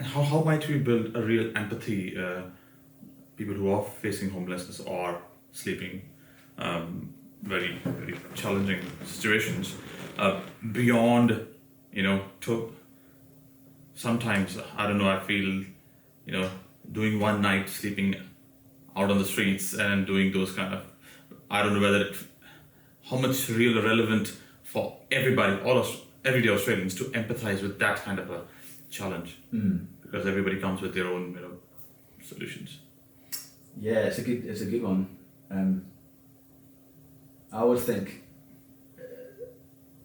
how might we build a real empathy? People who are facing homelessness or sleeping very very challenging situations beyond to sometimes I don't know I feel doing one night sleeping out on the streets and doing those kind of I don't know how much real relevant for everybody everyday Australians to empathize with that kind of a challenge because everybody comes with their own solutions. Yeah, it's a good one. I always think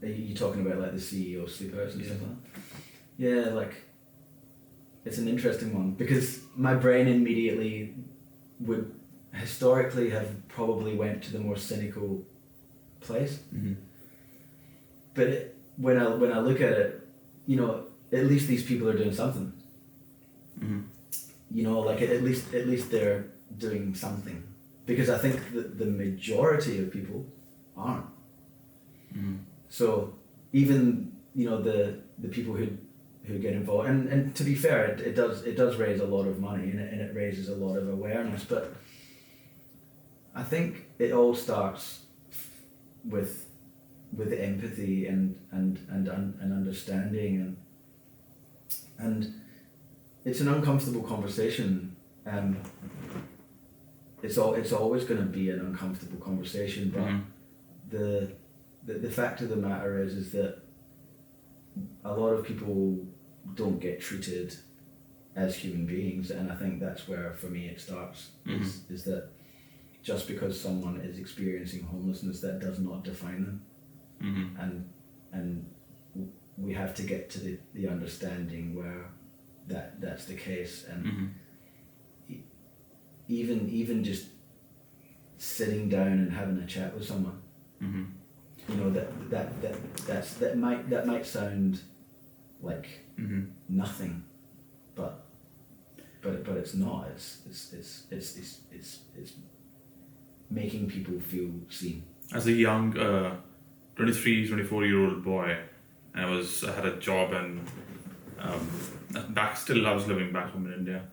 are you talking about like the CEO sleepouts and stuff like that? Yeah, like it's an interesting one because my brain immediately would historically have probably went to the more cynical place. But when I look at it, at least these people are doing something. Like at least they're doing something, because I think that the majority of people aren't. So even the people who get involved, and to be fair, it does raise a lot of money and it raises a lot of awareness, but I think it all starts with empathy and understanding and it's an uncomfortable conversation. It's always going to be an uncomfortable conversation, but the fact of the matter is that a lot of people don't get treated as human beings, and I think that's where for me it starts. Is that just because someone is experiencing homelessness, that does not define them, and we have to get to the understanding where that's the case, and even just sitting down and having a chat with someone, that might sound like nothing, but it's not. It's making people feel seen. As a young 24-year-old boy, I had a job and I was living back home in India,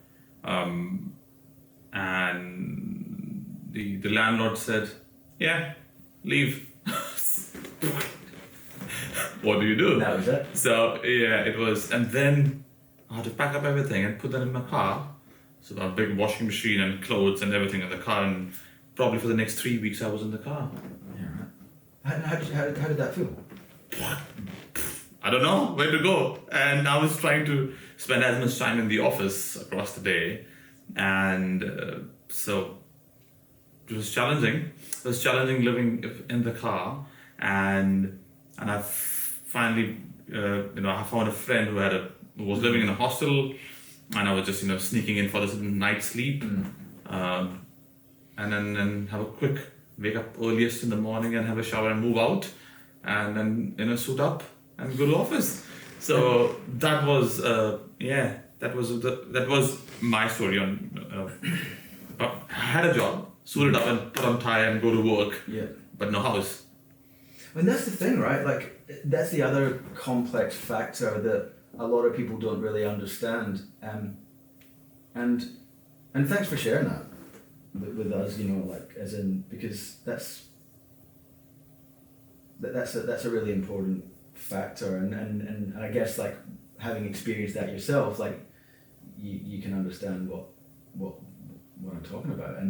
and the landlord said, "Yeah, leave." What do you do? That was it. So yeah, it was, and then I had to pack up everything and put that in my car. So a big washing machine and clothes and everything in the car, and probably for the next 3 weeks I was in the car. Yeah, right. How did that feel? I don't know where to go, and I was trying to spend as much time in the office across the day, and so it was challenging. It was challenging living in the car, and I finally I found a friend who was living in a hostel, and I was just sneaking in for this night's sleep, and then have a quick wake up earliest in the morning and have a shower and move out, and then suit up and go to office. So that was that was my story on. But I had a job, suited up and put on tie and go to work. Yeah. But no house. And that's the thing, right? Like that's the other complex factor that a lot of people don't really understand. And thanks for sharing that with us. Like as in, because that's a really important factor, and I guess like having experienced that yourself, like you can understand what I'm talking about. And